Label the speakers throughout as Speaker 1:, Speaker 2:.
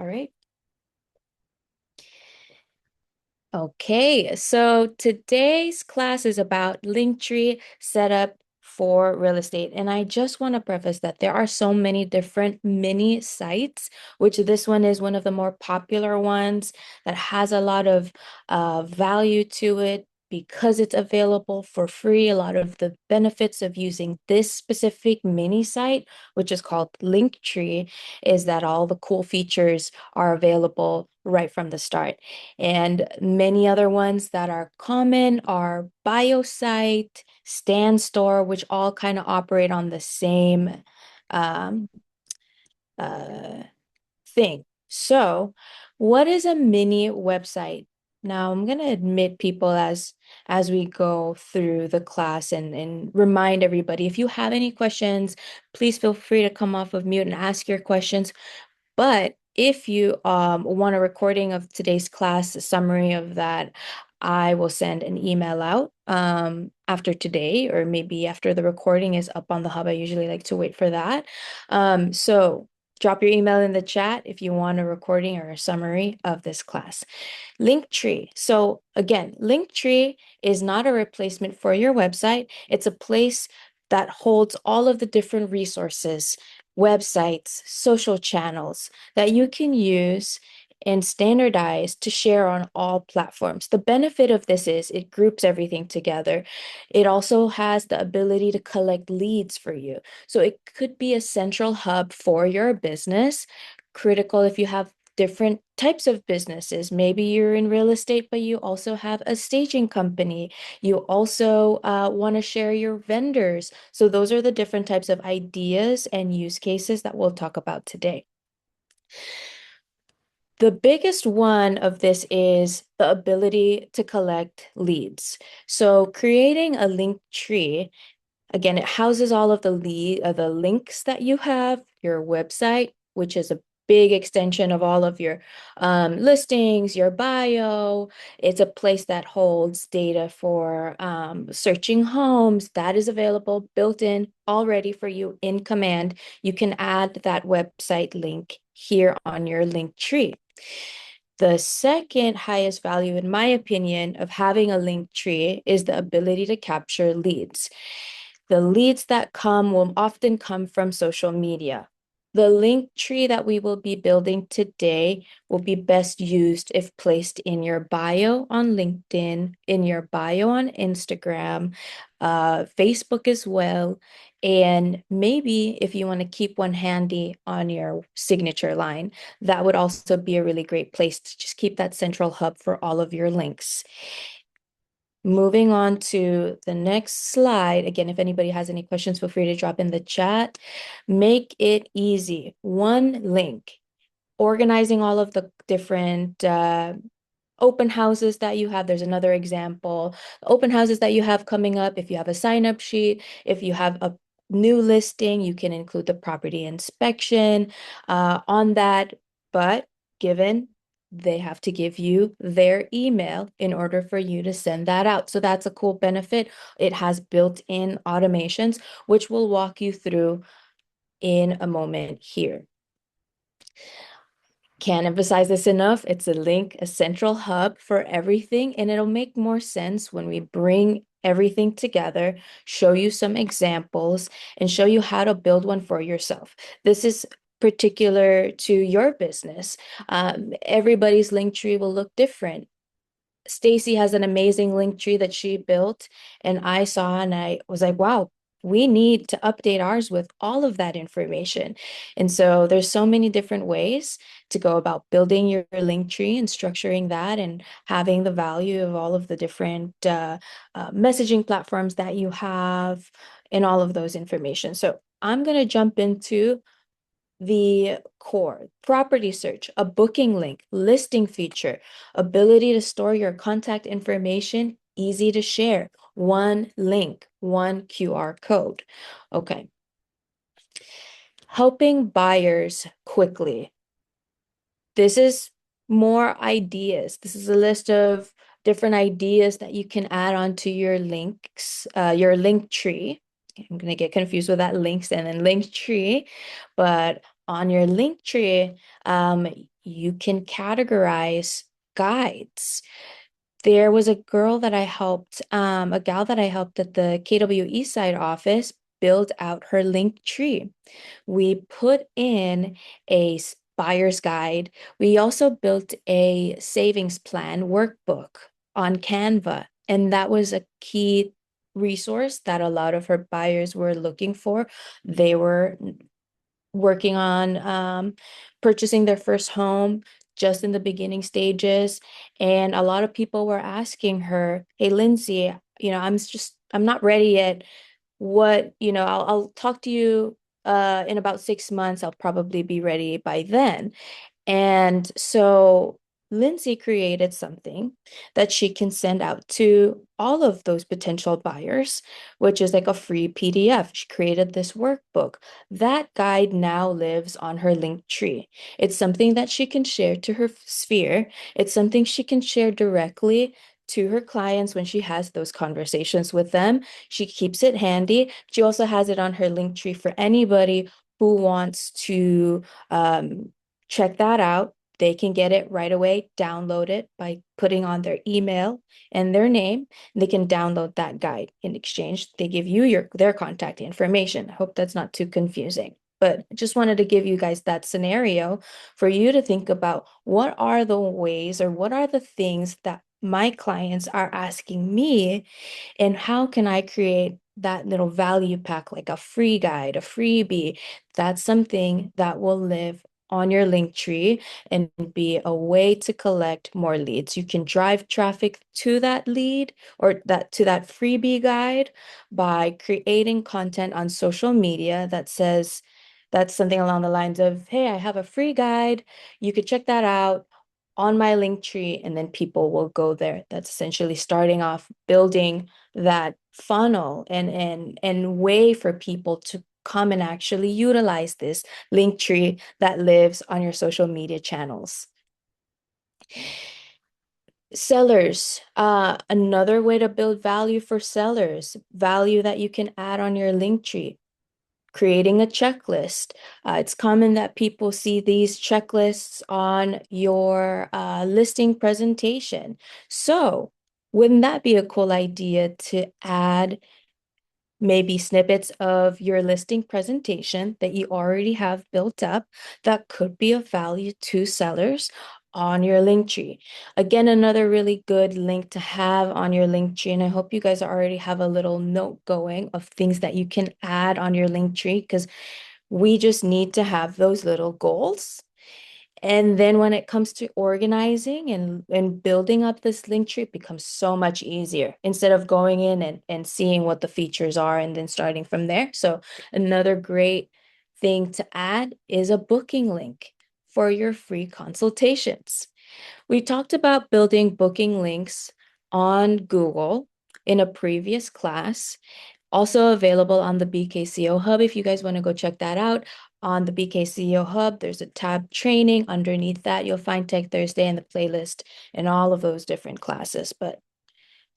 Speaker 1: right. Okay, so today's class is about Linktree setup for real estate. And I just want to preface that there are so many different mini sites, which this one is one of the more popular ones that has a lot of value to it because it's available for free. A lot of the benefits of using this specific mini site, which is called Linktree, is that all the cool features are available right from the start. And many other ones that are common are BioSite, Stan Store, which all kind of operate on the same um, uh, thing. So, what is a mini website? Now, I'm going to admit people as we go through the class and remind everybody, if you have any questions, please feel free to come off of mute and ask your questions. But if you want a recording of today's class, a summary of that, I will send an email out after today, or maybe after the recording is up on the hub. I usually like to wait for that. So drop your email in the chat if you want a recording or a summary of this class. Linktree. So again, Linktree is not a replacement for your website. It's a place that holds all of the different resources, websites, social channels that you can use and standardize to share on all platforms. The benefit of this is it groups everything together. It also has the ability to collect leads for you. So it could be a central hub for your business, critical if you have different types of businesses. Maybe you're in real estate, but you also have a staging company. You also want to share your vendors. So those are the different types of ideas and use cases that we'll talk about today. The biggest one of this is the ability to collect leads. So creating a link tree, again, it houses all of the links that you have, your website, which is a big extension of all of your listings, your bio. It's a place that holds data for searching homes. That is available built in already for you in command. You can add that website link here on your link tree. The second highest value, in my opinion, of having a link tree is the ability to capture leads. The leads that come will often come from social media. The link tree that we will be building today will be best used if placed in your bio on LinkedIn, in your bio on Instagram, Facebook as well, and maybe if you want to keep one handy on your signature line, that would also be a really great place to just keep that central hub for all of your links. Moving on to the next slide. Again, if anybody has any questions, feel free to drop in the chat. Make it easy. One link. Organizing all of the different open houses that you have. There's another example. Open houses that you have coming up. If you have a sign-up sheet, if you have a new listing, you can include the property inspection on that. But given they have to give you their email in order for you to send that out. So that's a cool benefit. It has built-in automations, which we'll walk you through in a moment here. Can't emphasize this enough. It's a link, a central hub for everything, and it'll make more sense when we bring everything together, show you some examples, and show you how to build one for yourself. This is particular to your business. Everybody's link tree will look different. Stacy has an amazing link tree that she built, and I saw and I was like, wow, we need to update ours with all of that information. And so there's so many different ways to go about building your link tree and structuring that and having the value of all of the different messaging platforms that you have and all of those information. So I'm going to jump into the core, property search, a booking link, listing feature, ability to store your contact information, easy to share, one link, one QR code. Okay. Helping buyers quickly. This is more ideas. This is a list of different ideas that you can add onto your links, your link tree. I'm going to get confused with that links and then link tree, but on your link tree, you can categorize guides. There was a gal that I helped at the KW Side office build out her link tree. We put in a buyer's guide. We also built a savings plan workbook on Canva, and that was a key resource that a lot of her buyers were looking for. They were working on purchasing their first home just in the beginning stages. And a lot of people were asking her, "Hey, Lindsay, I'm not ready yet. I'll talk to you in about 6 months. I'll probably be ready by then." And so Lindsay created something that she can send out to all of those potential buyers, which is like a free PDF. She created this workbook. That guide now lives on her link tree. It's something that she can share to her sphere. It's something she can share directly to her clients when she has those conversations with them. She keeps it handy. She also has it on her link tree for anybody who wants to check that out. They can get it right away, download it by putting on their email and their name. They can download that guide. In exchange, they give you their contact information. I hope that's not too confusing. But I just wanted to give you guys that scenario for you to think about what are the ways or what are the things that my clients are asking me, and how can I create that little value pack, like a free guide, a freebie? That's something that will live on your link tree and be a way to collect more leads. You can drive traffic to that lead or that freebie guide by creating content on social media that says that's something along the lines of, "Hey, I have a free guide. You could check that out on my link tree," and then people will go there. That's essentially starting off building that funnel and way for people to come and actually utilize this link tree that lives on your social media channels. Sellers, another way to build value for sellers, value that you can add on your link tree. Creating a checklist. It's common that people see these checklists on your listing presentation. So, wouldn't that be a cool idea to add maybe snippets of your listing presentation that you already have built up that could be of value to sellers on your link tree? Again, another really good link to have on your link tree, and I hope you guys already have a little note going of things that you can add on your link tree, because we just need to have those little goals. And then when it comes to organizing and building up this link tree, it becomes so much easier instead of going in and seeing what the features are and then starting from there. So another great thing to add is a booking link for your free consultations. We talked about building booking links on Google in a previous class, also available on the BKCO Hub. If you guys want to go check that out, on the BKCO Hub, there's a tab training. Underneath that, you'll find Tech Thursday and the playlist and all of those different classes. But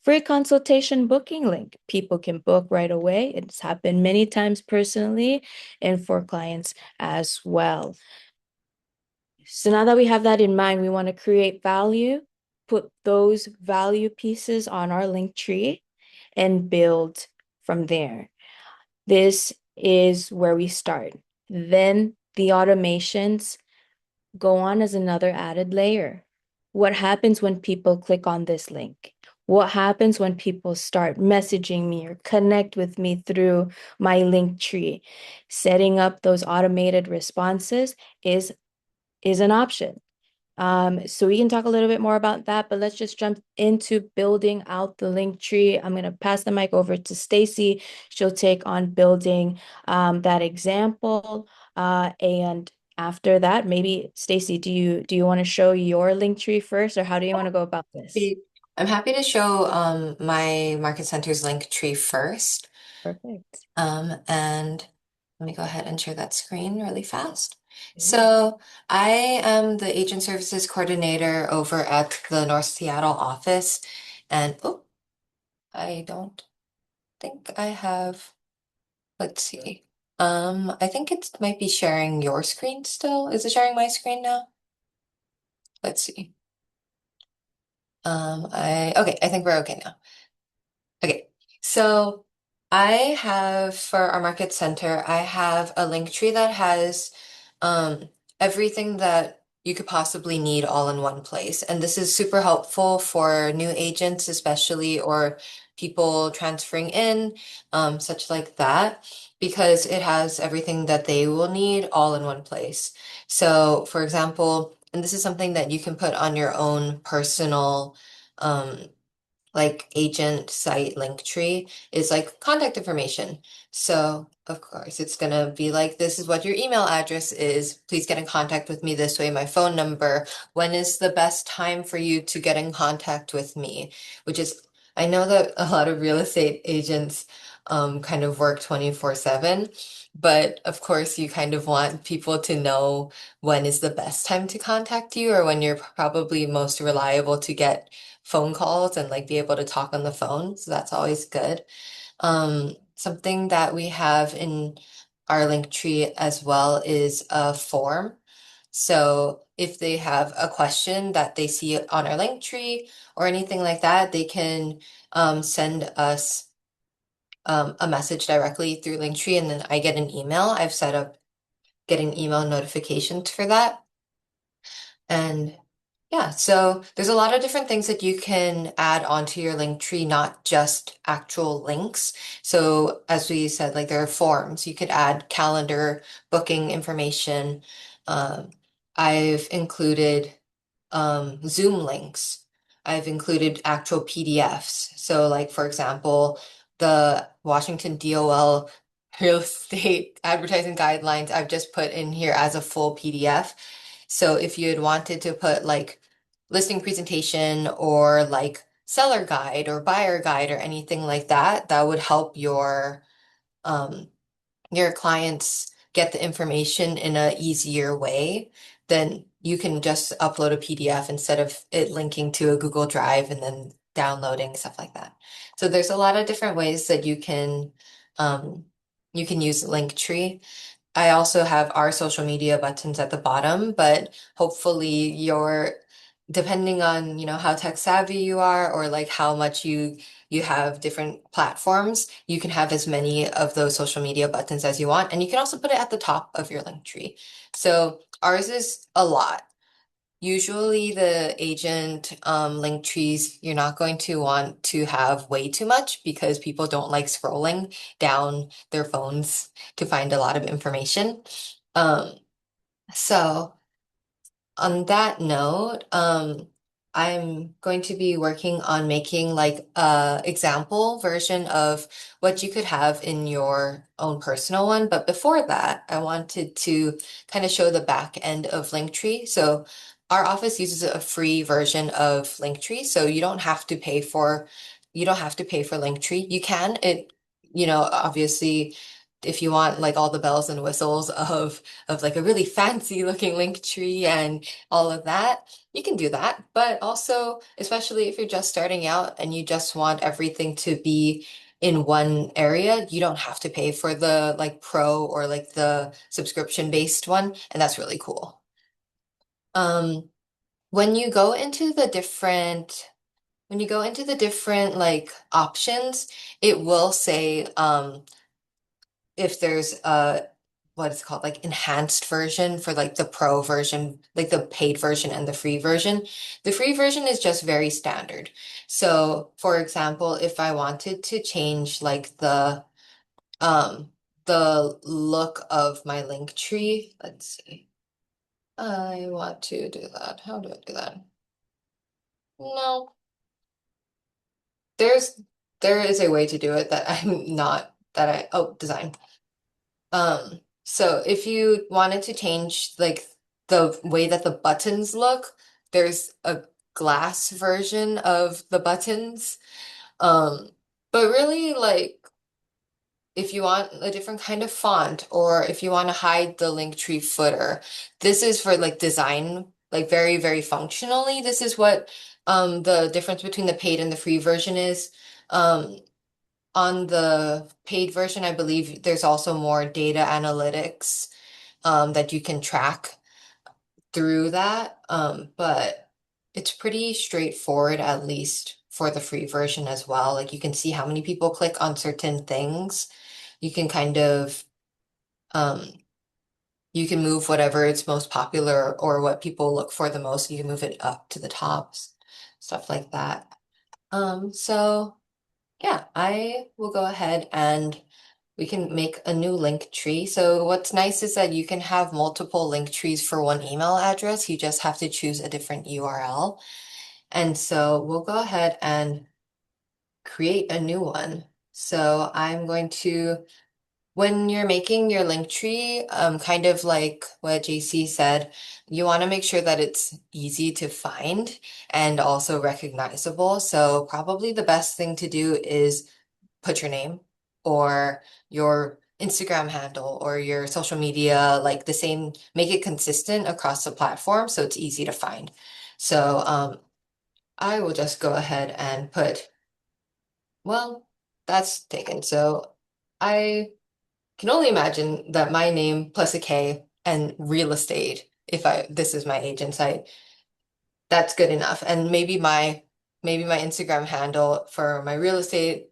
Speaker 1: free consultation booking link, people can book right away. It's happened many times personally and for clients as well. So now that we have that in mind, we want to create value, put those value pieces on our link tree and build from there. This is where we start. Then the automations go on as another added layer. What happens when people click on this link? What happens when people start messaging me or connect with me through my link tree? Setting up those automated responses is an option. So we can talk a little bit more about that, but let's just jump into building out the link tree. I'm going to pass the mic over to Stacy. She'll take on building that example. And after that, maybe Stacy, do you want to show your link tree first, or how do you want to go about this?
Speaker 2: I'm happy to show my Market Center's link tree first.
Speaker 1: Perfect.
Speaker 2: And let me go ahead and share that screen really fast.
Speaker 1: Okay.
Speaker 2: So I am the agent services coordinator over at the North Seattle office. And oh, I don't think I have, let's see. I think it might be sharing your screen still. Is it sharing my screen now? Let's see. Okay, I think we're okay now. Okay, so I have for our market center, I have a link tree that has um, everything that you could possibly need all in one place. And this is super helpful for new agents, especially, or people transferring in, such like that, because it has everything that they will need all in one place. So, for example, and this is something that you can put on your own personal um, like agent site Linktree is like contact information. So of course it's gonna be like this is what your email address is. Please get in contact with me this way. My phone number. When is the best time for you to get in contact with me? Which is I know that a lot of real estate agents kind of work 24/7, but of course you kind of want people to know when is the best time to contact you or when you're probably most reliable to get phone calls and like be able to talk on the phone. So that's always good. Something that we have in our link tree as well is a form. So if they have a question that they see on our link tree or anything like that, they can send us a message directly through Linktree, and then I get an email. I've set up getting email notifications for that. And yeah, so there's a lot of different things that you can add onto your link tree, not just actual links. So as we said, like there are forms, you could add calendar, booking information. Um, I've included Zoom links. I've included actual PDFs. So like for example, the Washington DOL real estate advertising guidelines I've just put in here as a full PDF. So if you had wanted to put like listing presentation or like seller guide or buyer guide or anything like that, that would help um, your clients get the information in a easier way, then you can just upload a PDF instead of it linking to a Google Drive and then downloading stuff like that. So there's a lot of different ways that um, you can use Linktree. I also have our social media buttons at the bottom, but hopefully depending on, how tech savvy you are or like how much you have different platforms, you can have as many of those social media buttons as you want. And you can also put it at the top of your link tree. So ours is a lot. Usually the agent link trees, you're not going to want to have way too much because people don't like scrolling down their phones to find a lot of information. Um, so on that note, I'm going to be working on making like a example version of what you could have in your own personal one. But before that, I wanted to kind of show the back end of Linktree. So our office uses a free version of Linktree, so you don't have to pay for Linktree. You can, obviously if you want like all the bells and whistles of like a really fancy looking link tree and all of that, you can do that. But also, especially if you're just starting out and you just want everything to be in one area, you don't have to pay for the like pro or like the subscription based one, and that's really cool. Um, when you go into the different when you go into the different like options, it will say if there's a what it's called like enhanced version for like the pro version, like the paid version and the free version. The free version is just very standard. So for example, if I wanted to change like um the look of my link tree, let's see. I want to do that. How do I do that? No, there's there is a way to do it that I'm not that I oh design. So if you wanted to change like the way that the buttons look, there's a glass version of the buttons. Um, but really like if you want a different kind of font or if you want to hide the Linktree footer, this is for like design, like very, very functionally. This is what the difference between the paid and the free version is. Um, on the paid version, I believe there's also more data analytics that you can track. through that, but it's pretty straightforward, at least for the free version as well. Like you can see how many people click on certain things. You can kind of um, you can move whatever is most popular or what people look for the most. You can move it up to the tops, stuff like that. So yeah, I will go ahead and we can make a new link tree. So what's nice is that you can have multiple link trees for one email address. You just have to choose a different URL. And so we'll go ahead and create a new one. So I'm going to, when you're making your link tree, kind of like what JC said, you want to make sure that it's easy to find and also recognizable. So probably the best thing to do is put your name or your Instagram handle or your social media, like the same, make it consistent across the platform so it's easy to find. So I will just go ahead and put, well, that's taken. So I can only imagine that my name plus a K and real estate, if I this is my agent site, that's good enough. And maybe my Instagram handle for my real estate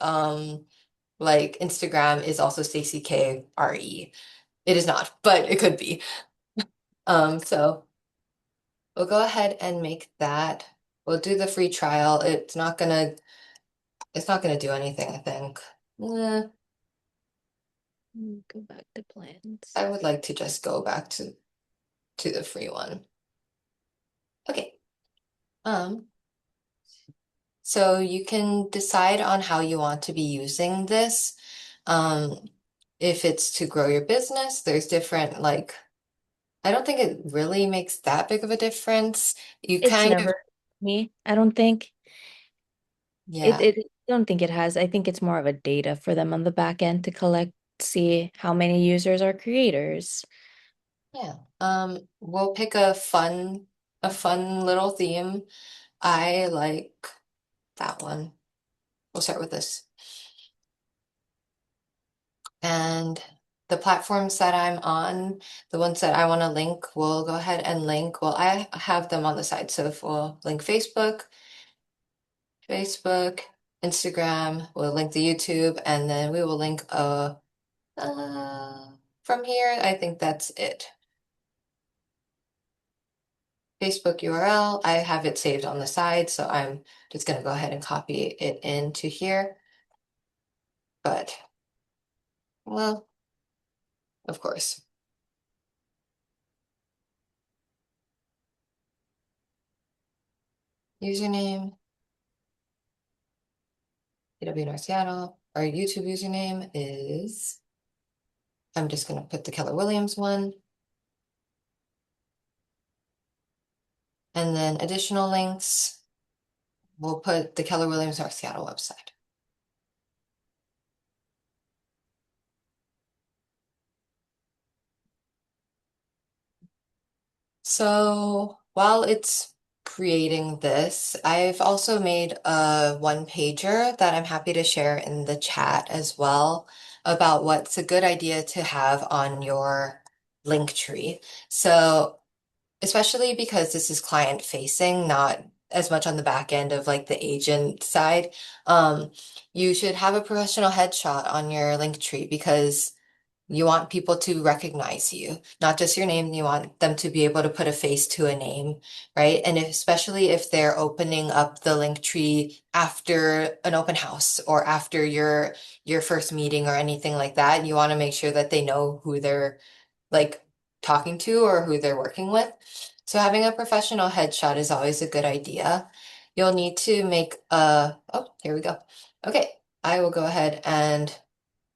Speaker 2: like Instagram is also Stacey K RE. It is not, but it could be. So we'll go ahead and make that. We'll do the free trial. It's not gonna do anything, I think.
Speaker 1: Go back to plans.
Speaker 2: I would like to just go back to the free one. Okay. Um, so you can decide on how you want to be using this. Um, if it's to grow your business, there's different like I don't think it really makes that big of a difference. You
Speaker 1: It's
Speaker 2: kind of
Speaker 1: never me. I don't think
Speaker 2: yeah.
Speaker 1: I don't think it has. I think it's more of a data for them on the back end to collect, see how many users are creators.
Speaker 2: Yeah. We'll pick a fun little theme. I like that one. We'll start with this. And the platforms that I'm on, the ones that I want to link, we'll go ahead and link. Well, I have them on the side. So if we'll link Facebook, Instagram, we'll link the YouTube, and then we will link from here, I think that's it. Facebook URL. I have it saved on the side, so I'm just going to go ahead and copy it into here. But, well, of course. Username, AW North Seattle. Our YouTube username is, I'm just going to put the Keller Williams one. And then additional links, we'll put the Keller Williams North Seattle website. So while it's creating this, I've also made a one pager that I'm happy to share in the chat as well about what's a good idea to have on your link tree. So especially because this is client facing, not as much on the back end of like the agent side, you should have a professional headshot on your link tree because you want people to recognize you, not just your name. You want them to be able to put a face to a name, right? And especially if they're opening up the link tree after an open house or after your first meeting or anything like that, you want to make sure that they know who they're like talking to or who they're working with. So having a professional headshot is always a good idea. You'll need to make a, oh, here we go. Okay, I will go ahead and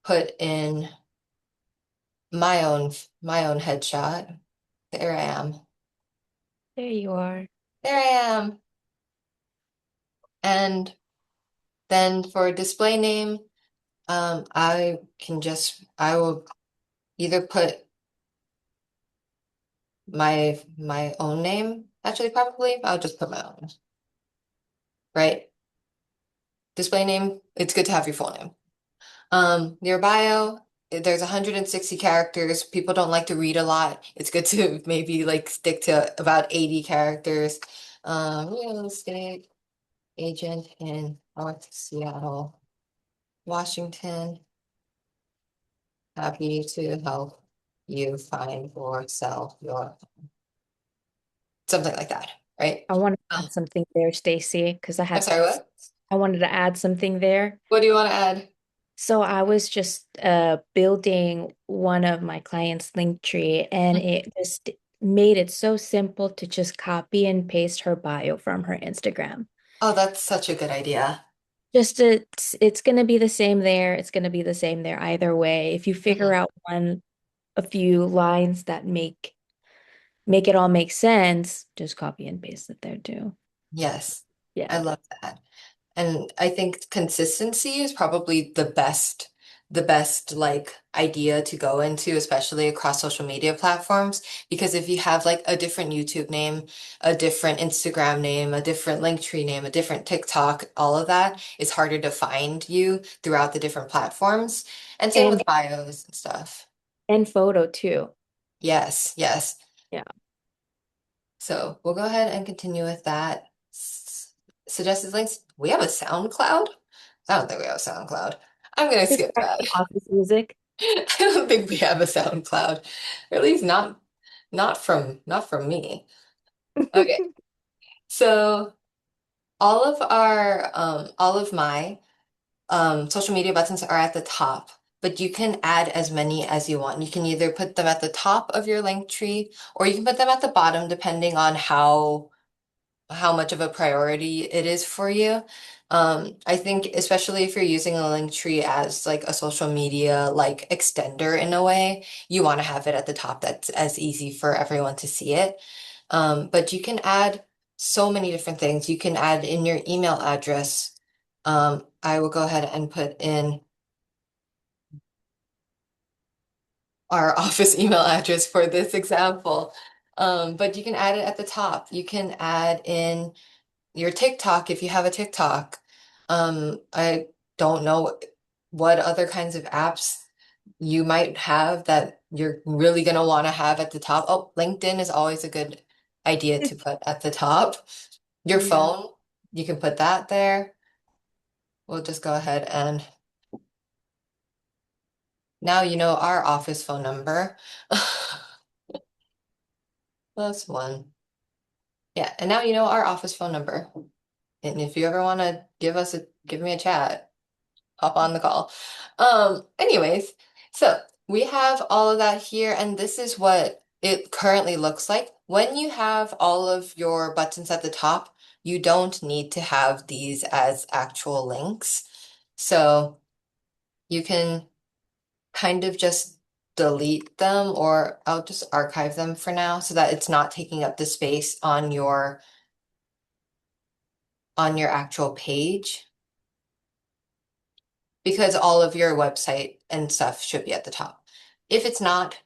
Speaker 2: put in my own headshot. There I am.
Speaker 1: There you are.
Speaker 2: There I am. And then for display name, I will either put my own name. Actually, probably I'll just put my own, right? Display name, it's good to have your full name. Your bio, there's 160 characters. People don't like to read a lot. It's good to maybe like stick to about 80 characters. Real estate agent in North Seattle, Washington. Happy to help you find or sell your something like that, right?
Speaker 1: I want to
Speaker 2: Oh,
Speaker 1: add something there, Stacy, because
Speaker 2: I'm sorry, what?
Speaker 1: I wanted to add something there.
Speaker 2: What do you want to add?
Speaker 1: So I was just building one of my clients' Linktree, and it just made it so simple to just copy and paste her bio from her Instagram.
Speaker 2: Oh, that's such a good idea.
Speaker 1: Just it's gonna be the same there. It's gonna be the same there either way. If you figure
Speaker 2: Mhm.
Speaker 1: out a few lines that make it all make sense, just copy and paste it there too.
Speaker 2: Yes, I
Speaker 1: Yeah.
Speaker 2: love that. And I think consistency is probably the best like idea to go into, especially across social media platforms. Because if you have like a different YouTube name, a different Instagram name, a different Linktree name, a different TikTok, all of that, it's harder to find you throughout the different platforms. And same
Speaker 1: And
Speaker 2: with bios and stuff.
Speaker 1: photo too.
Speaker 2: Yes, yes.
Speaker 1: Yeah.
Speaker 2: So we'll go ahead and continue with that. Suggested links. We have a SoundCloud? I don't think we have a SoundCloud. I'm gonna
Speaker 1: Just
Speaker 2: skip that.
Speaker 1: office music.
Speaker 2: I don't think we have a SoundCloud. Or at least not from me. Okay. So all of my social media buttons are at the top, but you can add as many as you want. You can either put them at the top of your link tree or you can put them at the bottom depending on how much of a priority it is for you. I think especially if you're using a Linktree as like a social media like extender in a way, you want to have it at the top that's as easy for everyone to see it. But you can add so many different things. You can add in your email address. I will go ahead and put in our office email address for this example. But you can add it at the top. You can add in your TikTok if you have a TikTok. I don't know what other kinds of apps you might have that you're really going to want to have at the top. Oh, LinkedIn is always a good idea to put at the top. Your
Speaker 1: Yeah.
Speaker 2: phone, you can put that there. We'll just go ahead and now you know our office phone number. Plus one. Yeah, and now you know our office phone number. And if you ever want to give me a chat, hop on the call. Anyways, so we have all of that here, and this is what it currently looks like. When you have all of your buttons at the top, you don't need to have these as actual links. So you can kind of just delete them, or I'll just archive them for now so that it's not taking up the space on your actual page. Because all of your website and stuff should be at the top. If it's not,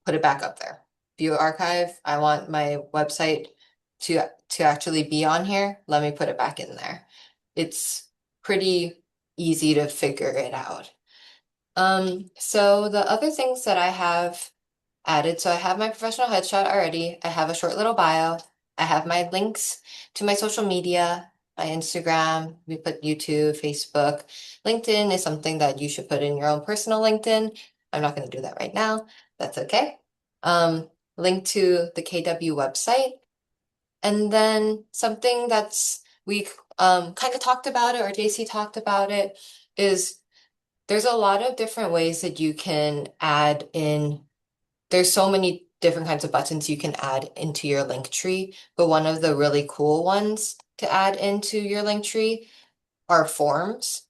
Speaker 2: put it back up there. View archive, I want my website to actually be on here. Let me put it back in there. It's pretty easy to figure it out. So the other things that I have added, so I have my professional headshot already. I have a short little bio. I have my links to my social media, my Instagram. We put YouTube, Facebook. LinkedIn is something that you should put in your own personal LinkedIn. I'm not going to do that right now. That's okay. Link to the KW website. And then something that's we kind of talked about it, or JC talked about it, is there's a lot of different ways that you can add in. There's so many different kinds of buttons you can add into your link tree, but one of the really cool ones to add into your link tree are forms,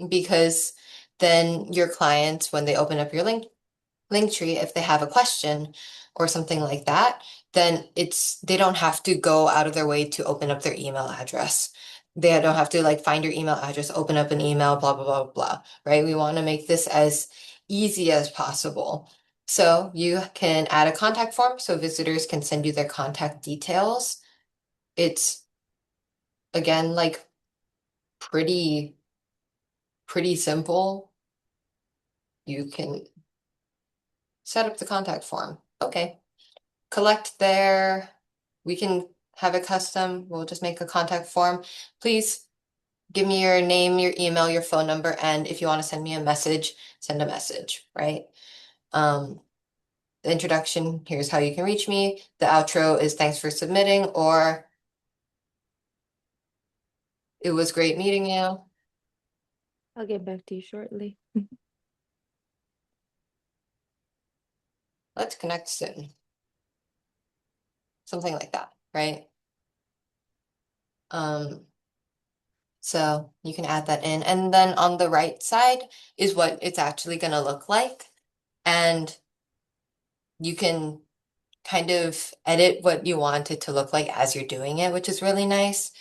Speaker 2: because then your clients, when they open up your Linktree, if they have a question or something like that, then they don't have to go out of their way to open up their email address. They don't have to like find your email address, open up an email, blah, blah, blah, blah, right? We want to make this as easy as possible. So you can add a contact form so visitors can send you their contact details. It's again like pretty, pretty simple. You can set up the contact form. Okay. Collect there. We can have it custom. We'll just make a contact form. Please give me your name, your email, your phone number, and if you want to send me a message, send a message, right? Um, the introduction, here's how you can reach me. The outro is thanks for submitting, or it was great meeting you.
Speaker 1: I'll get back to you shortly.
Speaker 2: Let's connect soon. Something like that, right? Um, so you can add that in. And then on the right side is what it's actually going to look like. And you can kind of edit what you want it to look like as you're doing it, which is really nice.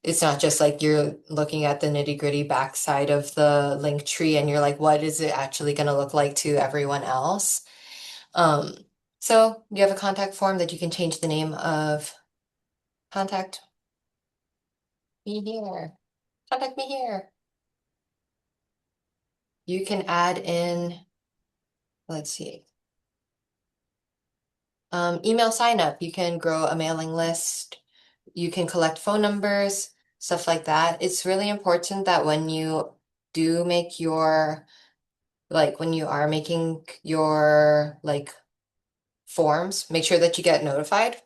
Speaker 2: It's not just like you're looking at the nitty-gritty backside of the link tree and you're like, what is it actually going to look like to everyone else? Um, so you have a contact form that you can change the name of. Contact me here. Contact me here. You can add in, let's see, email sign up. You can grow a mailing list. You can collect phone numbers, stuff like that. It's really important that when you do make your, like when you are making your like forms, make sure that you get notified.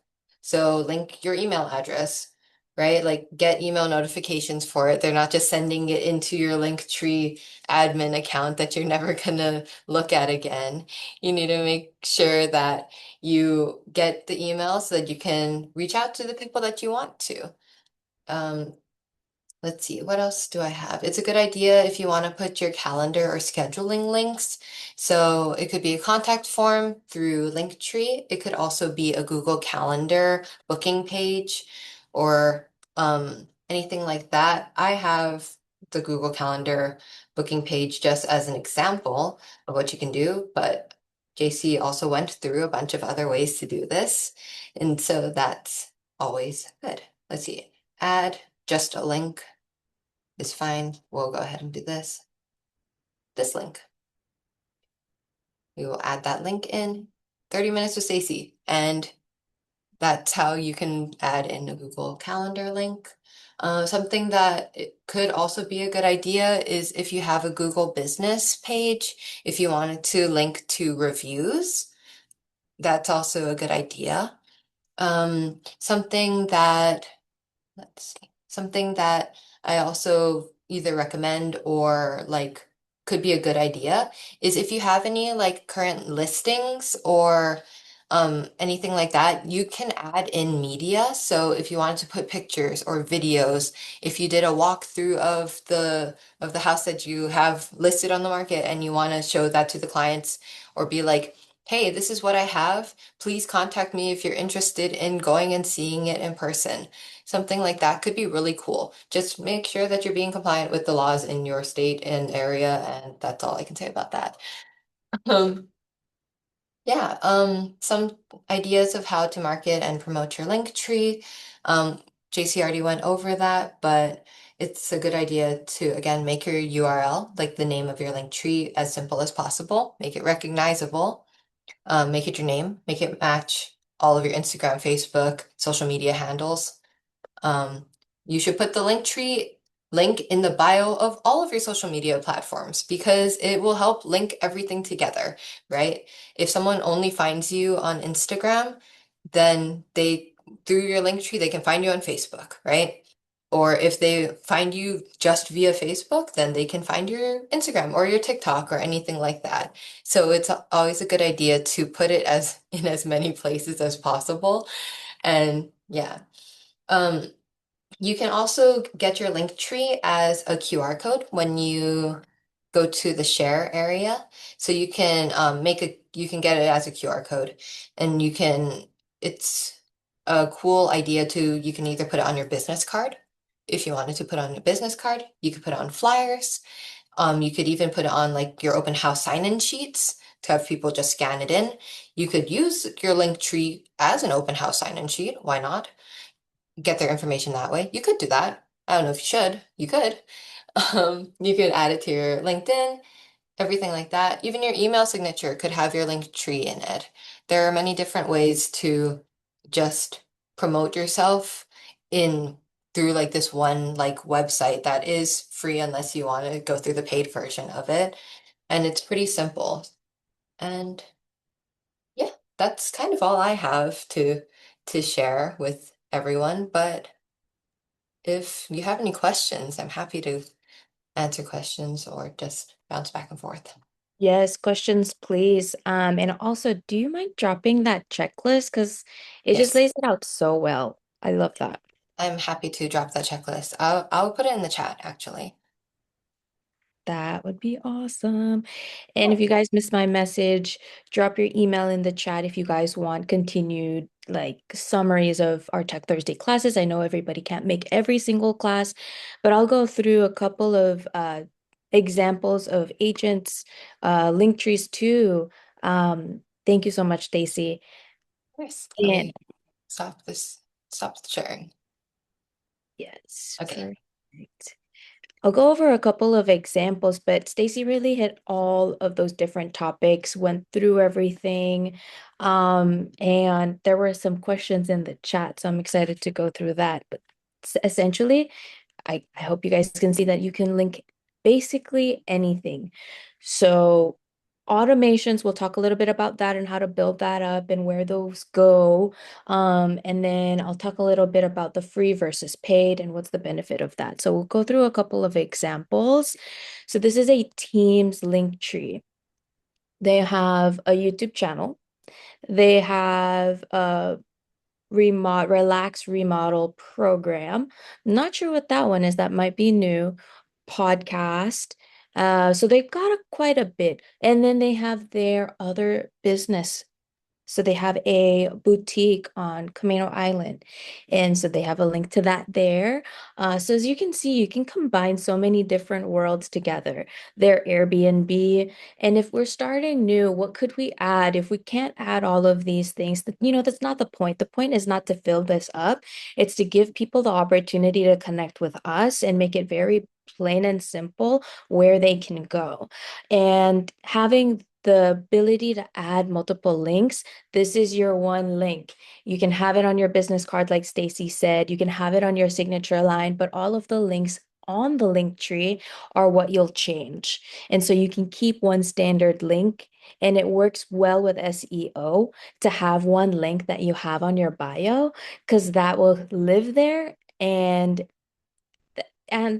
Speaker 2: So link your email address, right? Like get email notifications for it. They're not just sending it into your Linktree admin account that you're never gonna look at again. You need to make sure that you get the email so that you can reach out to the people that you want to. Um, Let's see, what else do I have? It's a good idea if you want to put your calendar or scheduling links. So it could be a contact form through Linktree. It could also be a Google Calendar booking page or anything like that. I have the Google Calendar booking page just as an example of what you can do, but JC also went through a bunch of other ways to do this. And so that's always good. Let's see, add just a link is fine. We'll go ahead and do this link. We will add that link in 30 minutes with Stacey. And that's how you can add in a Google Calendar link. Something that it could also be a good idea is if you have a Google business page, if you wanted to link to reviews, that's also a good idea. Something that Let's see. Something that I also either recommend or like could be a good idea is if you have any like current listings or anything like that, you can add in media. So if you wanted to put pictures or videos, if you did a walkthrough of the house that you have listed on the market and you want to show that to the clients or be like, hey, this is what I have. Please contact me if you're interested in going and seeing it in person. Something like that could be really cool. Just make sure that you're being compliant with the laws in your state and area, and that's all I can say about that. Um, yeah, some ideas of how to market and promote your link tree. JC already went over that, but it's a good idea to, again, make your URL, like the name of your link tree, as simple as possible. Make it recognizable. Make it your name. Make it match all of your Instagram, Facebook, social media handles. Um, you should put the Linktree link in the bio of all of your social media platforms because it will help link everything together, right? If someone only finds you on Instagram, then through your Linktree, they can find you on Facebook, right? Or if they find you just via Facebook, then they can find your Instagram or your TikTok or anything like that. So it's always a good idea to put it as in as many places as possible. And yeah. Um, you can also get your link tree as a QR code when you go to the share area. So you can you can get it as a QR code and it's a cool idea to, you can either put it on your business card. If you wanted to put it on your business card, you could put it on flyers. You could even put it on like your open house sign-in sheets to have people just scan it in. You could use your link tree as an open house sign-in sheet. Why not? Get their information that way. You could do that. I don't know if you should. You could. You could add it to your LinkedIn everything like that. Even your email signature could have your link tree in it. There are many different ways to just promote yourself in through like this one like website that is free unless you want to go through the paid version of it. And it's pretty simple. And yeah, that's kind of all I have to share with everyone. But if you have any questions, I'm happy to answer questions or just bounce back and forth.
Speaker 1: Yes, questions, please. And also, do you mind dropping that checklist? Because it just
Speaker 2: Yes,
Speaker 1: lays it out so well. I love that.
Speaker 2: I'm happy to drop that checklist. I'll put it in the chat actually.
Speaker 1: That would be awesome. And if
Speaker 2: Oh,
Speaker 1: you guys missed my message, drop your email in the chat if you guys want continued like summaries of our Tech Thursday classes. I know everybody can't make every single class, but I'll go through a couple of examples of agents, link trees too. Thank you so much, Stacy.
Speaker 2: yes. Let
Speaker 1: And
Speaker 2: me stop this. Stop the sharing.
Speaker 1: yes,
Speaker 2: Okay.
Speaker 1: perfect. I'll go over a couple of examples, but Stacy really hit all of those different topics, went through everything. And there were some questions in the chat, so I'm excited to go through that. But essentially, I hope you guys can see that you can link basically anything. So automations, we'll talk a little bit about that and how to build that up and where those go. And then I'll talk a little bit about the free versus paid and what's the benefit of that. So we'll go through a couple of examples. So this is a Teams link tree. They have a YouTube channel. They have a relax remodel program. Not sure what that one is. That might be new. Podcast. So they've got quite a bit. And then they have their other business, so they have a boutique on Camino Island. And so they have a link to that there. So as you can see, you can combine so many different worlds together. Their Airbnb. And if we're starting new, what could we add? If we can't add all of these things, that's not the point. The point is not to fill this up. It's to give people the opportunity to connect with us and make it very plain and simple where they can go. And having the ability to add multiple links, this is your one link. You can have it on your business card, like Stacy said. You can have it on your signature line, but all of the links on the link tree are what you'll change. And so you can keep one standard link, and it works well with SEO to have one link that you have on your bio because that will live there and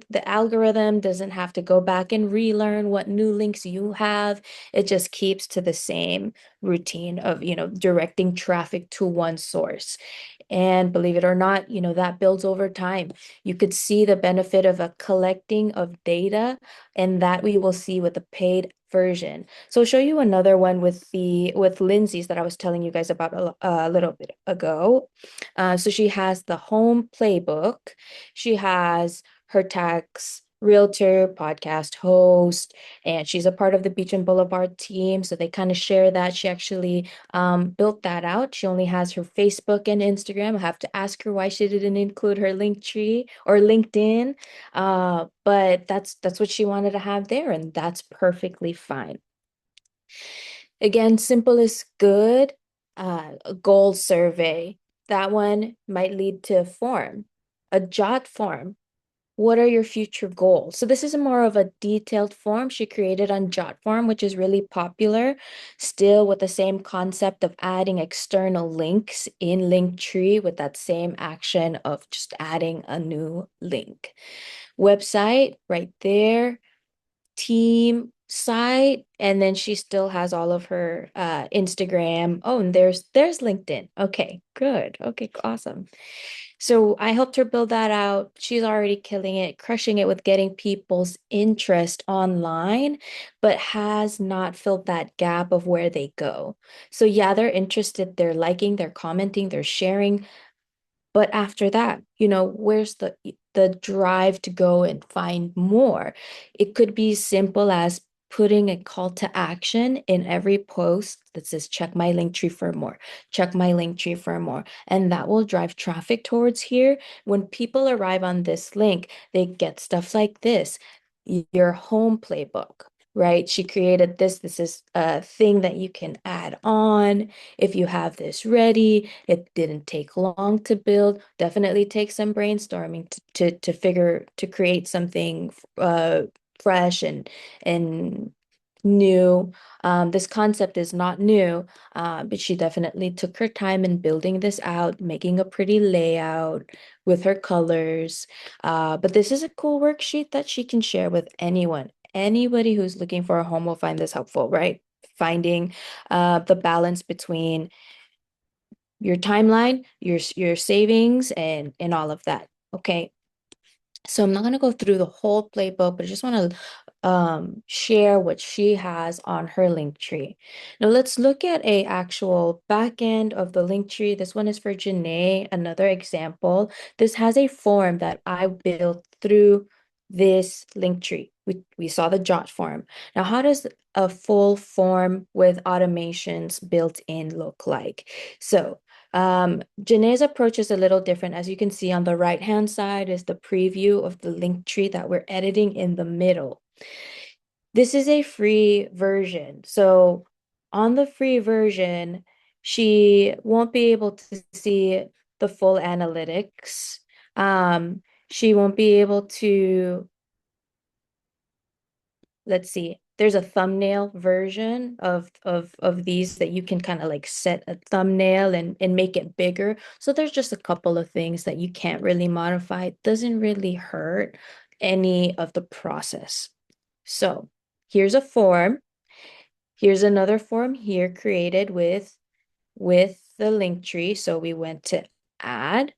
Speaker 1: the algorithm doesn't have to go back and relearn what new links you have. It just keeps to the same routine of, directing traffic to one source. And believe it or not, that builds over time. You could see the benefit of a collecting of data, and that we will see with the paid version. So I'll show you another one with Lindsay's that I was telling you guys about a little bit ago. So she has the home playbook. She has her tax realtor, podcast host, and she's a part of the Beach and Boulevard team. So they kind of share that. She actually built that out. She only has her Facebook and Instagram. I have to ask her why she didn't include her Linktree or LinkedIn. But that's what she wanted to have there, and that's perfectly fine. Again, simple is good. A goal survey. That one might lead to a form, a jot form. What are your future goals? So this is more of a detailed form she created on Jotform, which is really popular, still with the same concept of adding external links in Linktree with that same action of just adding a new link. Website right there, team site, and then she still has all of her Instagram. Oh, and there's LinkedIn. Okay, good. Okay, awesome. So I helped her build that out. She's already killing it, crushing it with getting people's interest online, but has not filled that gap of where they go. So yeah, they're interested, they're liking, they're commenting, they're sharing, but after that, where's the drive to go and find more? It could be simple as putting a call to action in every post that says check my link tree for more, check my link tree for more. And that will drive traffic towards here. When people arrive on this link, they get stuff like this, your home playbook. right? She created this. This is a thing that you can add on if you have this ready. It didn't take long to build. Definitely take some brainstorming to figure to create something fresh and new. This concept is not new, but she definitely took her time in building this out, making a pretty layout with her colors. But this is a cool worksheet that she can share with anyone. Anybody who's looking for a home will find this helpful, right? Finding the balance between your timeline, your savings, and all of that. Okay. So I'm not going to go through the whole playbook, but I just want to share what she has on her link tree. Now let's look at a actual back end of the link tree. This one is for Janae, another example. This has a form that I built through this link tree. We saw the jot form. Now, how does a full form with automations built in look like? So Janae's approach is a little different. As you can see on the right-hand side is the preview of the link tree that we're editing in the middle. This is a free version. So on the free version, she won't be able to see the full analytics. She won't be able to let's see, there's a thumbnail version of these that you can kind of like set a thumbnail and make it bigger. So there's just a couple of things that you can't really modify. It doesn't really hurt any of the process. So here's a form. Here's another form here created with the link tree. So we went to add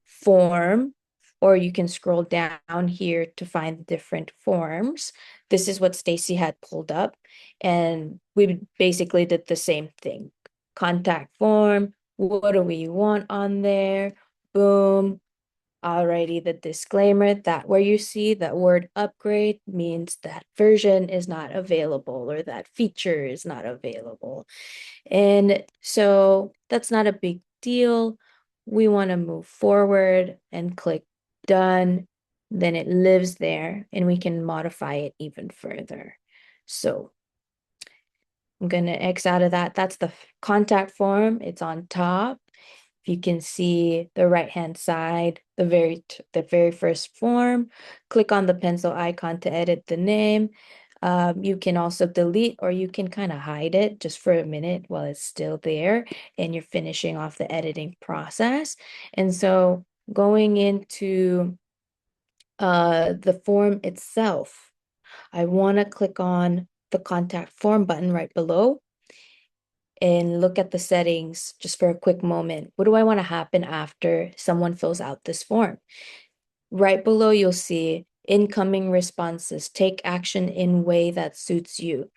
Speaker 1: form, or you can scroll down here to find the different forms. This is what Stacy had pulled up, and we basically did the same thing. Contact form, what do we want on there? Boom. Alrighty, the disclaimer that where you see that word upgrade means that version is not available or that feature is not available. And so that's not a big deal. We want to move forward and click done. Then it lives there and we can modify it even further. So I'm going to X out of that. That's the contact form. It's on top. You can see the right-hand side, the very first form. Click on the pencil icon to edit the name. You can also delete or you can kind of hide it just for a minute while it's still there and you're finishing off the editing process. And so going into the form itself, I want to click on the contact form button right below and look at the settings just for a quick moment. What do I want to happen after someone fills out this form? Right below, you'll see incoming responses. Take action in way that suits you.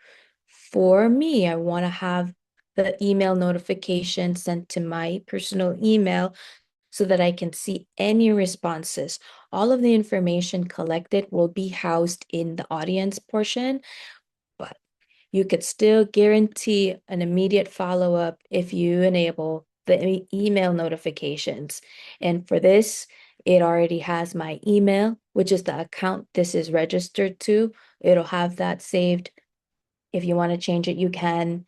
Speaker 1: For me, I want to have the email notification sent to my personal email so that I can see any responses. All of the information collected will be housed in the audience portion, but you could still guarantee an immediate follow-up if you enable the email notifications. And for this, it already has my email, which is the account this is registered to. It'll have that saved. If you want to change it, you can.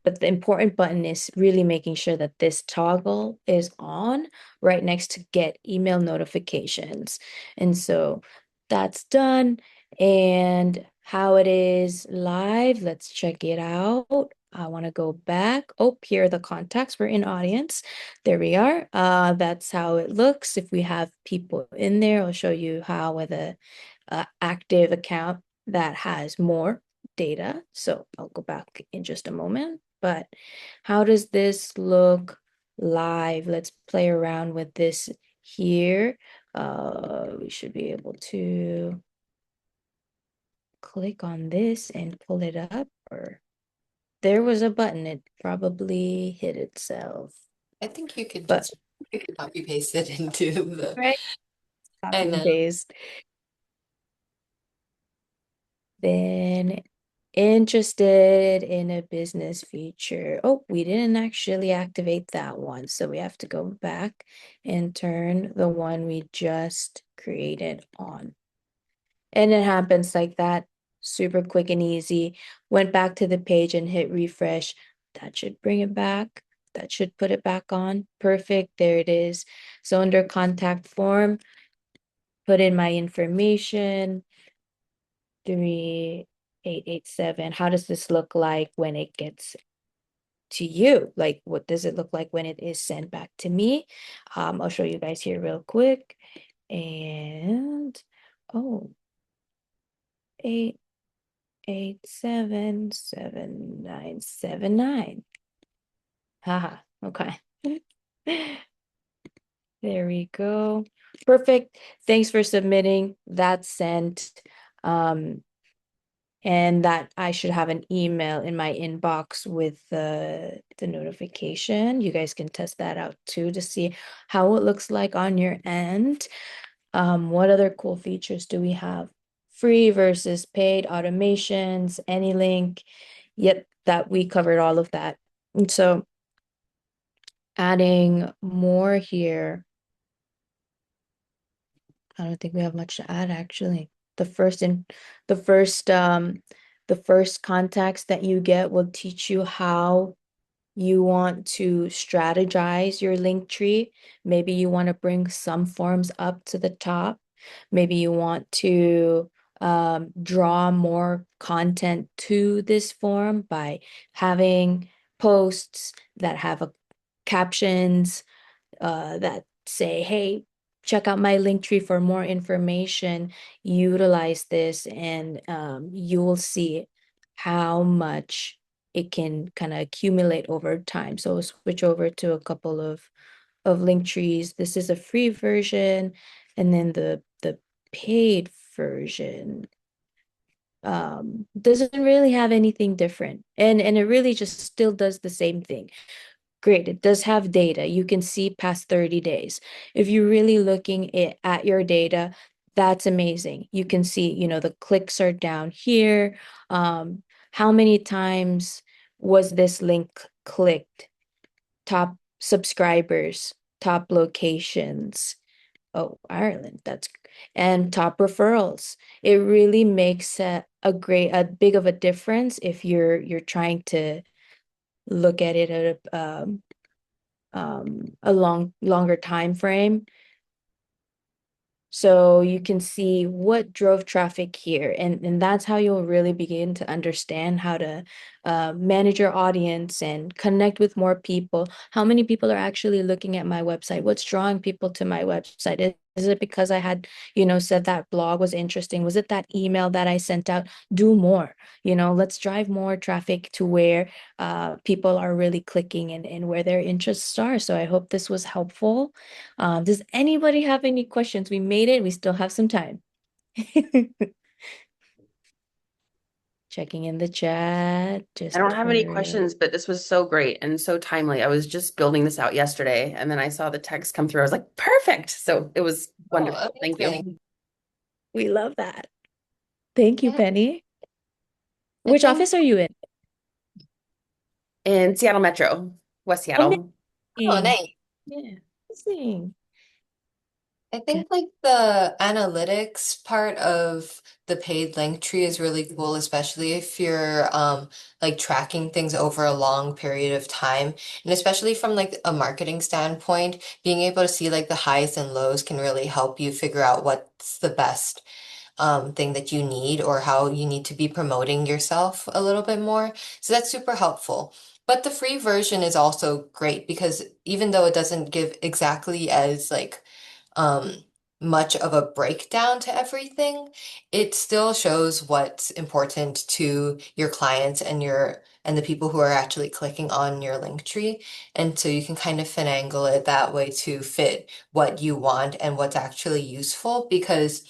Speaker 1: But the important button is really making sure that this toggle is on right next to get email notifications. And so that's done. And how it is live, let's check it out. I want to go back. Oh, here are the contacts. We're in audience. There we are. That's how it looks. If we have people in there, I'll show you how with a active account that has more data. So I'll go back in just a moment. But how does this look live? Let's play around with this here. We should be able to click on this and pull it up. Or there was a button, it probably hit itself.
Speaker 2: I think you could
Speaker 1: But
Speaker 2: just copy paste it into the,
Speaker 1: right,
Speaker 2: I
Speaker 1: copy and
Speaker 2: know.
Speaker 1: paste. Then interested in a business feature. Oh, we didn't actually activate that one. So we have to go back and turn the one we just created on. And it happens like that. super quick and easy. Went back to the page and hit refresh. That should bring it back. That should put it back on. Perfect. There it is. So under contact form, put in my information, 3887. How does this look like when it gets to you? Like, what does it look like when it is sent back to me? I'll show you guys here real quick. And oh, 8877979. Haha, okay. There we go. Perfect. Thanks for submitting. That's sent. Um, and that I should have an email in my inbox with the notification. You guys can test that out too to see how it looks like on your end. What other cool features do we have? Free versus paid automations, any link. Yep, that we covered all of that. And so adding more here, I don't think we have much to add actually. The first in the first the first contacts that you get will teach you how you want to strategize your link tree. Maybe you want to bring some forms up to the top. Maybe you want to draw more content to this form by having posts that have captions that say, hey, check out my link tree for more information. Utilize this, and you will see how much it can kind of accumulate over time. So we'll switch over to a couple of link trees. This is a free version, and then the paid version doesn't really have anything different, and it really just still does the same thing. Great. It does have data. You can see past 30 days. If you're really looking at your data, that's amazing. You can see, the clicks are down here. How many times was this link clicked? Top subscribers, top locations. Oh, Ireland. And top referrals. It really makes a big of a difference if you're trying to look at it at a longer time frame. So you can see what drove traffic here. And that's how you'll really begin to understand how to manage your audience and connect with more people. How many people are actually looking at my website? What's drawing people to my website? Is it because I had, said that blog was interesting? Was it that email that I sent out? Do more, let's drive more traffic to where people are really clicking and where their interests are. So I hope this was helpful. Does anybody have any questions? We made it. We still have some time. Checking in the chat,
Speaker 3: I
Speaker 1: just
Speaker 3: don't have any
Speaker 1: curious.
Speaker 3: questions, but this was so great and so timely. I was just building this out yesterday and then I saw the text come through. I was like, perfect. So it was
Speaker 2: Oh,
Speaker 3: wonderful. Thank you.
Speaker 2: amazing.
Speaker 1: We love that. Thank you,
Speaker 2: Yeah,
Speaker 1: Penny.
Speaker 2: I
Speaker 1: Which
Speaker 2: think,
Speaker 1: office are you in?
Speaker 3: In Seattle Metro, West Seattle.
Speaker 2: oh,
Speaker 1: Amazing.
Speaker 2: nice.
Speaker 1: Yeah. Amazing.
Speaker 2: I think like the analytics part of the paid link tree is really cool, especially if you're like tracking things over a long period of time. And especially from like a marketing standpoint, being able to see like the highs and lows can really help you figure out what's the best thing that you need or how you need to be promoting yourself a little bit more. So that's super helpful. But the free version is also great because even though it doesn't give exactly as like um, much of a breakdown to everything, it still shows what's important to your clients and the people who are actually clicking on your link tree. And so you can kind of finagle it that way to fit what you want and what's actually useful because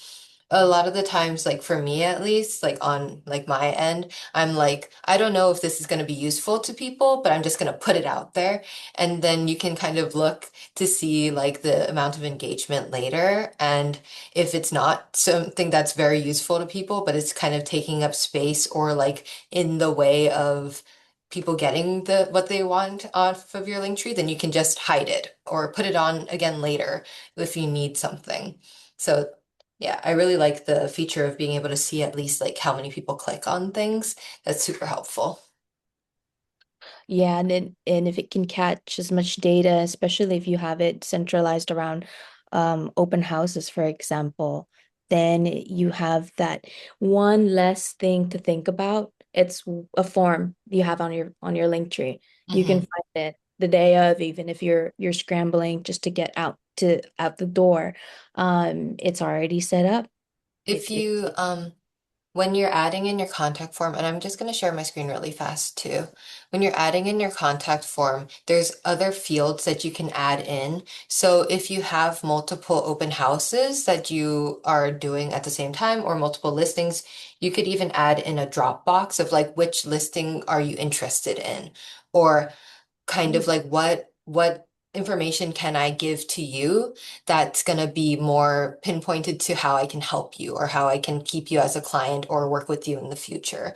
Speaker 2: a lot of the times, like for me at least, like on like my end, I'm like, I don't know if this is going to be useful to people, but I'm just going to put it out there. And then you can kind of look to see like the amount of engagement later. And if it's not something that's very useful to people, but it's kind of taking up space or like in the way of people getting the what they want off of your link tree, then you can just hide it or put it on again later if you need something. So Yeah, I really like the feature of being able to see at least like how many people click on things. That's super helpful.
Speaker 1: Yeah, and if it can catch as much data, especially if you have it centralized around open houses, for example, then you have that one less thing to think about. It's a form you have on your link tree. You can
Speaker 2: Hmm.
Speaker 1: find it the day of, even if you're scrambling just to get out the door. It's already set up.
Speaker 2: If
Speaker 1: It's
Speaker 2: you when you're adding in your contact form, and I'm just going to share my screen really fast too. When you're adding in your contact form, there's other fields that you can add in. So if you have multiple open houses that you are doing at the same time or multiple listings, you could even add in a drop box of like which listing are you interested in, or kind of like what information can I give to you that's going to be more pinpointed to how I can help you or how I can keep you as a client or work with you in the future.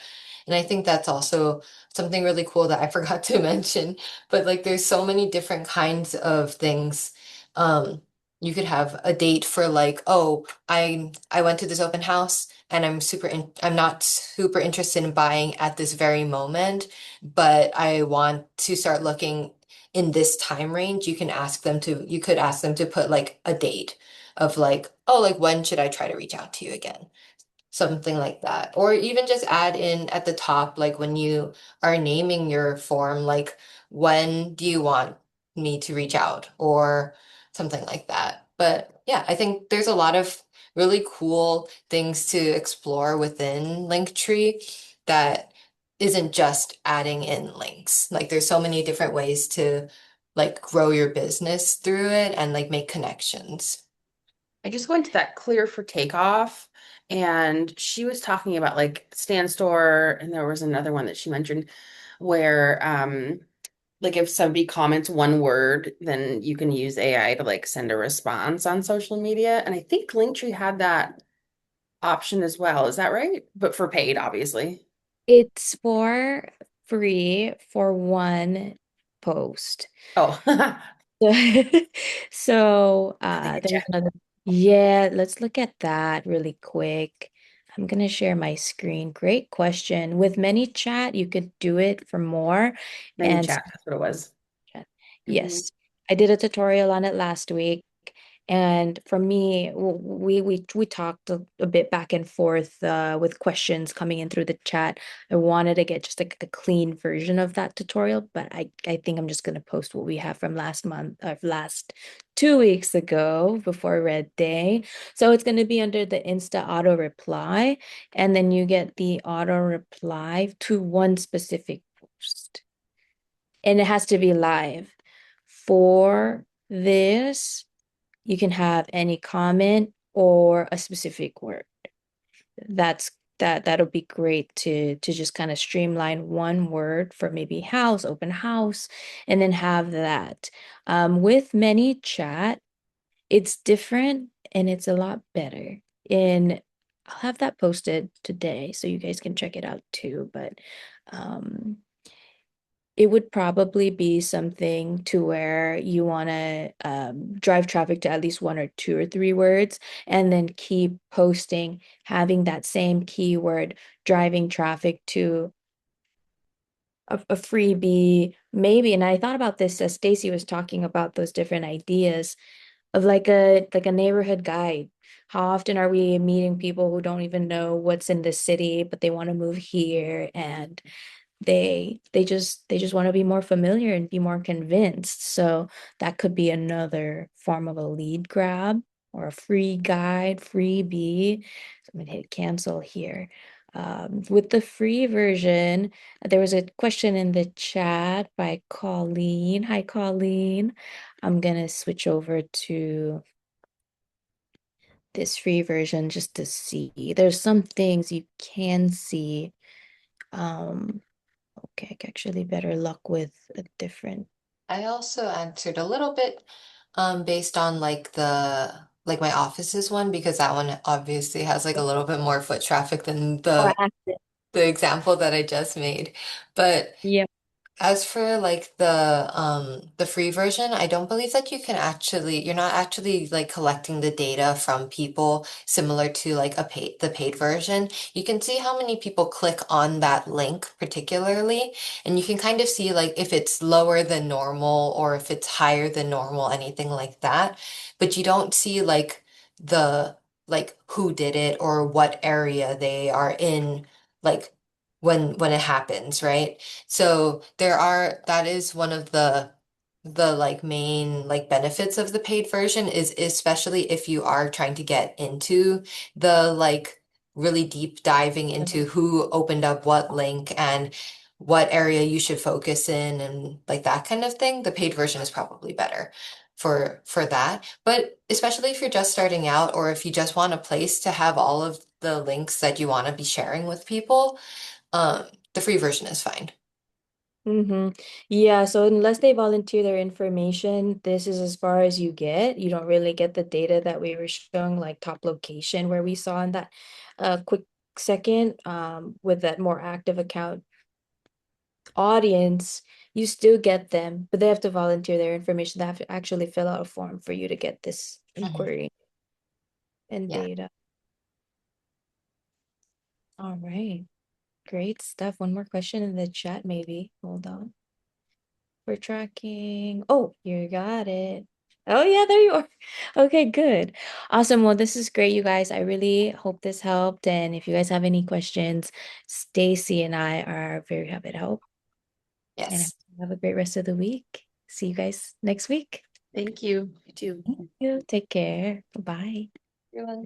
Speaker 2: And I think that's also something really cool that I forgot to mention. But like there's so many different kinds of things. Um, you could have a date for like, oh, I went to this open house and I'm not super interested in buying at this very moment, but I want to start looking in this time range. You could ask them to put like a date of like, oh, like when should I try to reach out to you again? Something like that. Or even just add in at the top, like when you are naming your form, like when do you want me to reach out or something like that. But yeah, I think there's a lot of really cool things to explore within Linktree that isn't just adding in links. Like there's so many different ways to like grow your business through it and like make connections.
Speaker 3: I just went to that Clear for Takeoff, and she was talking about like Stand Store, and there was another one that she mentioned where like if somebody comments one word, then you can use AI to like send a response on social media. And I think Linktree had that option as well. Is that right? But for paid, obviously.
Speaker 1: it's for free for one post.
Speaker 3: Oh,
Speaker 1: So
Speaker 3: they get you.
Speaker 1: there's another. Yeah, let's look at that really quick. I'm gonna share my screen. Great question. With ManyChat, you could do it for more.
Speaker 3: Many
Speaker 1: And
Speaker 3: chat, that's what it was. Hmm.
Speaker 1: yes, I did a tutorial on it last week. And for me, we talked a bit back and forth with questions coming in through the chat. I wanted to get just like a clean version of that tutorial, but I think I'm just gonna post what we have from last month, last 2 weeks ago before Red Day. So it's gonna be under the Insta auto reply, and then you get the auto reply to one specific post, and it has to be live. For this, you can have any comment or a specific word. That'll be great to just kind of streamline one word for maybe house, open house, and then have that. With many chat, it's different and it's a lot better. And I'll have that posted today so you guys can check it out too. But um it would probably be something to where you want to drive traffic to at least one or two or three words, and then keep posting, having that same keyword driving traffic to a freebie, maybe. And I thought about this as Stacy was talking about those different ideas of like a neighborhood guide. How often are we meeting people who don't even know what's in the city, but they want to move here, and they just want to be more familiar and be more convinced. So that could be another form of a lead grab or a free guide, freebie. So I'm gonna hit cancel here. With the free version, there was a question in the chat by Colleen. Hi, Colleen. I'm gonna switch over to this free version just to see. There's some things you can see. Um, Okay, I actually better luck with a different.
Speaker 2: I also answered a little bit based on like the like my office's one because that one obviously has like a little bit more foot traffic than
Speaker 1: Oh, I
Speaker 2: the
Speaker 1: asked it.
Speaker 2: the example that I just made. But
Speaker 1: Yep.
Speaker 2: As for like the free version, I don't believe that you're not actually like collecting the data from people similar to like the paid version. You can see how many people click on that link particularly, and you can kind of see like if it's lower than normal or if it's higher than normal, anything like that. But you don't see the like who did it or what area they are in, like when it happens, right? So that is one of the like main like benefits of the paid version, is especially if you are trying to get into the like really deep diving into who opened up what link and what area you should focus in and like that kind of thing. The paid version is probably better for that. But especially if you're just starting out or if you just want a place to have all of the links that you want to be sharing with people, um, the free version is fine.
Speaker 1: Mm-hmm. Yeah, so unless they volunteer their information, this is as far as you get. You don't really get the data that we were showing, like top location where we saw in that quick second, with that more active account audience, you still get them, but they have to volunteer their information. They have to actually fill out a form for you to get this
Speaker 2: Mhm.
Speaker 1: inquiry and
Speaker 2: Yeah.
Speaker 1: data. All right. Great stuff. One more question in the chat, maybe. Hold on. We're tracking. Oh, you got it. Oh, yeah, there you are. Okay, good. Awesome. Well, this is great, you guys. I really hope this helped. And if you guys have any questions, Stacy and I are very happy to help. And
Speaker 2: Yes.
Speaker 1: have a great rest of the week. See you guys next week.
Speaker 3: Thank you. You too.
Speaker 1: Thank you. Take care. Bye.
Speaker 3: You're welcome.